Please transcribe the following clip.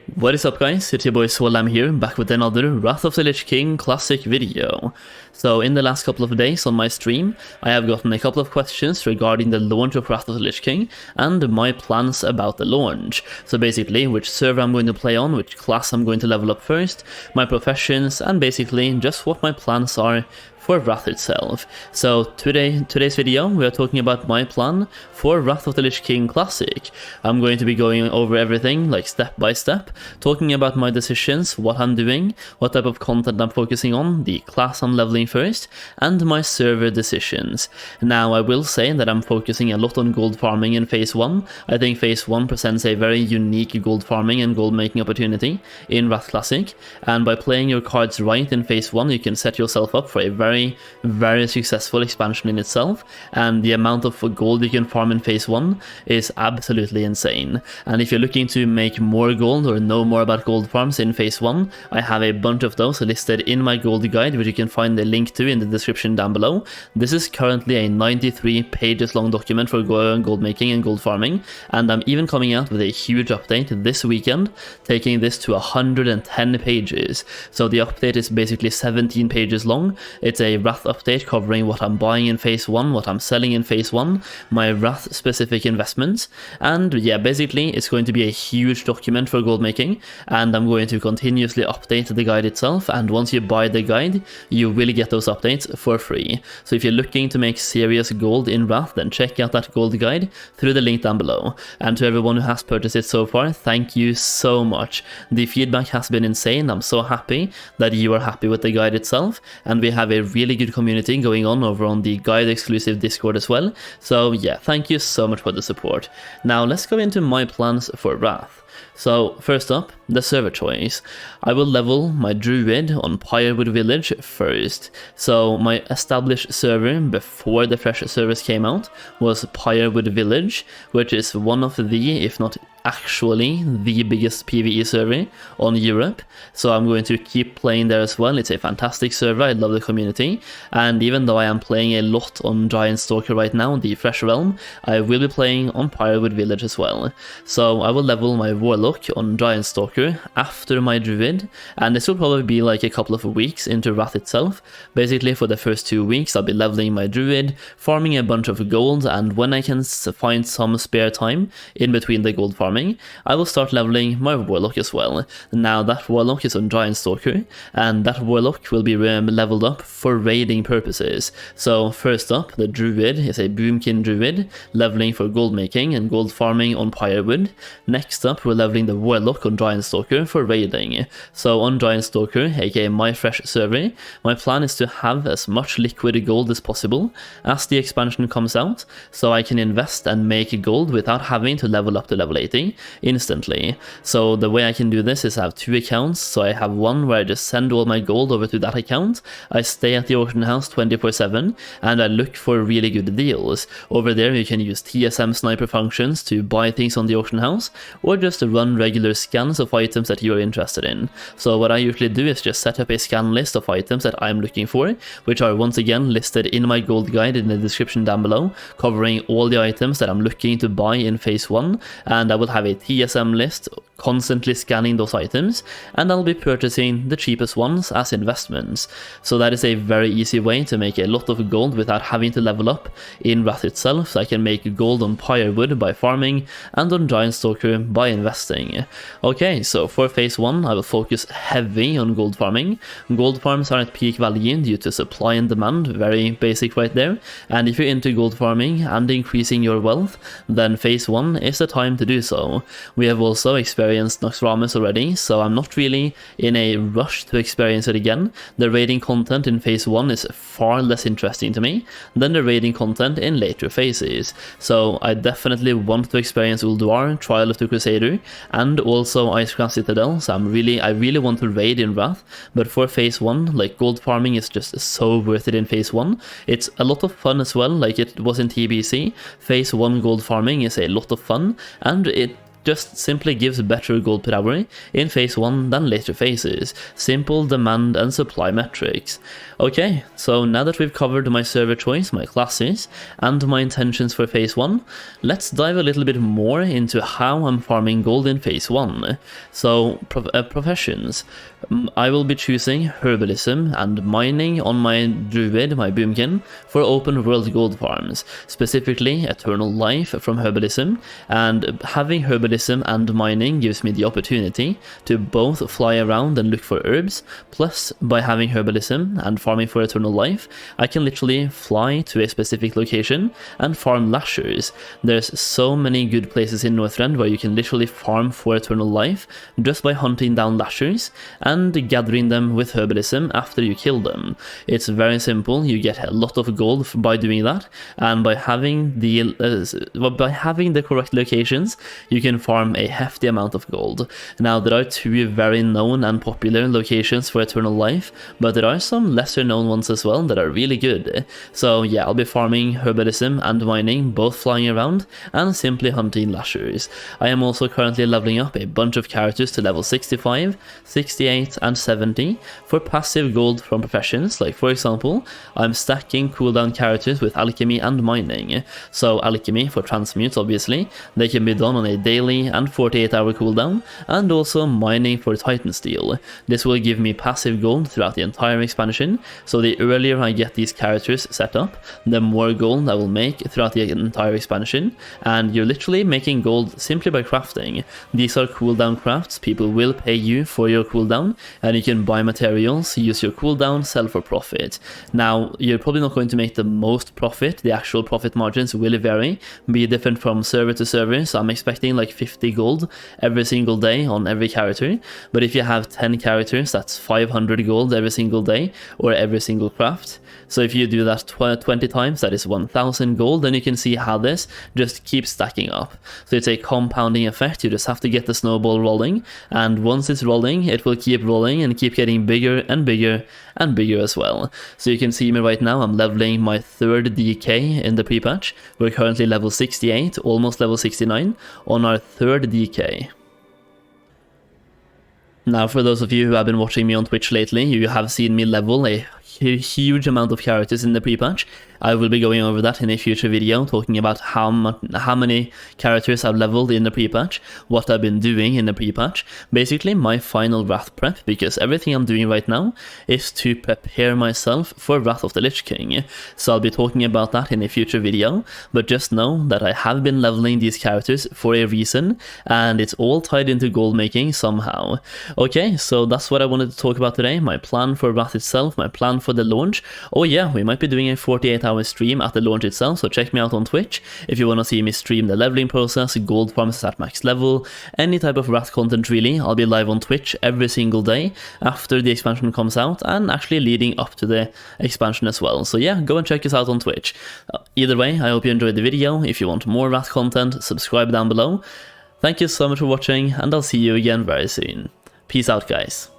What is up guys, it's your boy Swollam here, back with another Wrath of the Lich King Classic video. So in the last couple of days on my stream, I have gotten a couple of questions regarding the launch of Wrath of the Lich King and my plans about the launch. So basically, which server I'm going to play on, which class I'm going to level up first, my professions, and basically just what my plans are for Wrath itself. So today's video, we are talking about my plan for Wrath of the Lich King Classic. I'm going to be going over everything, like step by step, talking about my decisions, what I'm doing, what type of content I'm focusing on, the class I'm leveling first, and my server decisions. Now, I will say that I'm focusing a lot on gold farming in Phase 1. I think Phase 1 presents a very unique gold farming and gold making opportunity in Wrath Classic, and by playing your cards right in Phase 1, you can set yourself up for a very successful expansion in itself, and the amount of gold you can farm in Phase 1 is absolutely insane. And if you're looking to make more gold or know more about gold farms in Phase 1, I have a bunch of those listed in my gold guide, which you can find the link to in the description down below. This is currently a 93 pages long document for gold making and gold farming, and I'm even coming out with a huge update this weekend, taking this to 110 pages. So the update is basically 17 pages long. It's a Wrath update covering what I'm buying in Phase 1, what I'm selling in Phase 1, my Wrath specific investments, and yeah, basically it's going to be a huge document for gold making, and I'm going to continuously update the guide itself, and once you buy the guide, you will get those updates for free. So if you're looking to make serious gold in Wrath, then check out that gold guide through the link down below. And to everyone who has purchased it so far, thank you so much. The feedback has been insane. I'm so happy that you are happy with the guide itself, and we have a really good community going on over on the guide exclusive Discord as well. So yeah, thank you so much for the support. Now let's go into my plans for Wrath. So first up, the server choice. I will level my druid on Pyrewood Village first. So my established server before the fresh servers came out was Pyrewood Village, which is one of the, if not actually the biggest PvE server on Europe. So I'm going to keep playing there as well. It's a fantastic server, I love the community, and even though I am playing a lot on Giant Stalker right now, the Fresh Realm, I will be playing on Pyrewood Village as well. So I will level my Warlock on Giant Stalker after my Druid, and this will probably be like a couple of weeks into Wrath itself. Basically for the first 2 weeks I'll be leveling my Druid, farming a bunch of gold, and when I can find some spare time in between the gold farming, I will start leveling my Warlock as well. Now that Warlock is on Giant Stalker, and that Warlock will be leveled up for raiding purposes. So first up, the Druid is a Boomkin Druid, leveling for gold making and gold farming on Pyrewood. Next up, we're leveling the Warlock on Giant Stalker for raiding. So on Giant Stalker, aka my fresh server, my plan is to have as much liquid gold as possible as the expansion comes out, so I can invest and make gold without having to level up to level 80 instantly. So the way I can do this is I have 2 accounts. So I have one where I just send all my gold over to that account, I stay at the auction house 24/7, and I look for really good deals. Over there you can use TSM sniper functions to buy things on the auction house, or just run regular scans of items that you are interested in. So what I usually do is just set up a scan list of items that I'm looking for, which are once again listed in my gold guide in the description down below, covering all the items that I'm looking to buy in Phase 1, and I will have a TSM list constantly scanning those items, and I'll be purchasing the cheapest ones as investments. So that is a very easy way to make a lot of gold without having to level up in Wrath itself. So I can make gold on Pyrewood by farming and on Giant Stalker by investing. Okay, so for Phase 1 I will focus heavy on gold farming. Gold farms are at peak value due to supply and demand, very basic right there, and if you're into gold farming and increasing your wealth, then Phase 1 is the time to do so. We have also experienced Noxramas already, so I'm not really in a rush to experience it again. The raiding content in Phase 1 is far less interesting to me than the raiding content in later phases, so I definitely want to experience Ulduar, Trial of the Crusader, and also Icecrown Citadel. So I really want to raid in Wrath, but for Phase 1, like, gold farming is just so worth it in Phase 1. It's a lot of fun as well, like it was in TBC. Phase 1 gold farming is a lot of fun, and it just simply gives better gold per hour in phase 1 than later phases. Simple demand and supply metrics. Okay, so now that we've covered my server choice, my classes, and my intentions for phase 1, let's dive a little bit more into how I'm farming gold in phase 1. So, professions. I will be choosing herbalism and mining on my druid, my boomkin, for open world gold farms, specifically eternal life from herbalism, and having herbalism and mining gives me the opportunity to both fly around and look for herbs, plus by having herbalism and farming for eternal life, I can literally fly to a specific location and farm lashers. There's so many good places in Northrend where you can literally farm for eternal life just by hunting down lashers and gathering them with herbalism after you kill them. It's very simple, you get a lot of gold by doing that, and by having the correct locations, you can farm a hefty amount of gold. Now, there are two very known and popular locations for eternal life, but there are some lesser known ones as well that are really good. So yeah, I'll be farming herbalism and mining, both flying around and simply hunting lashers. I am also currently leveling up a bunch of characters to level 65, 68 and 70 for passive gold from professions. Like for example, I'm stacking cooldown characters with alchemy and mining. So alchemy for transmutes, obviously, they can be done on a daily and 48-hour cooldown, and also mining for titan steel. This will give me passive gold throughout the entire expansion, so the earlier I get these characters set up, the more gold I will make throughout the entire expansion, and you're literally making gold simply by crafting. These are cooldown crafts, people will pay you for your cooldown, and you can buy materials, use your cooldown, sell for profit. Now, you're probably not going to make the most profit, the actual profit margins will vary, be different from server to server, so I'm expecting like 50 gold every single day on every character, but if you have 10 characters, that's 500 gold every single day, or every single craft. So if you do that 20 times, that is 1000 gold, then you can see how this just keeps stacking up. So it's a compounding effect, you just have to get the snowball rolling, and once it's rolling, it will keep rolling and keep getting bigger and bigger and bigger as well. So you can see me right now, I'm leveling my third DK in the pre-patch. We're currently level 68, almost level 69, on our third DK. Now, for those of you who have been watching me on Twitch lately, you have seen me level a huge amount of characters in the pre-patch. I will be going over that in a future video, talking about how many characters I've leveled in the pre-patch, what I've been doing in the pre-patch, basically my final Wrath prep, because everything I'm doing right now is to prepare myself for Wrath of the Lich King. So I'll be talking about that in a future video, but just know that I have been leveling these characters for a reason, and it's all tied into gold making somehow. Okay, so that's what I wanted to talk about today, my plan for Wrath itself, my plan for the launch. Oh yeah, we might be doing a 48-hour stream at the launch itself, so check me out on Twitch if you want to see me stream the leveling process, gold farms at max level, any type of Wrath content really. I'll be live on Twitch every single day after the expansion comes out, and actually leading up to the expansion as well. So yeah, go and check us out on Twitch. Either way, I hope you enjoyed the video. If you want more Wrath content, subscribe down below. Thank you so much for watching, and I'll see you again very soon. Peace out, guys.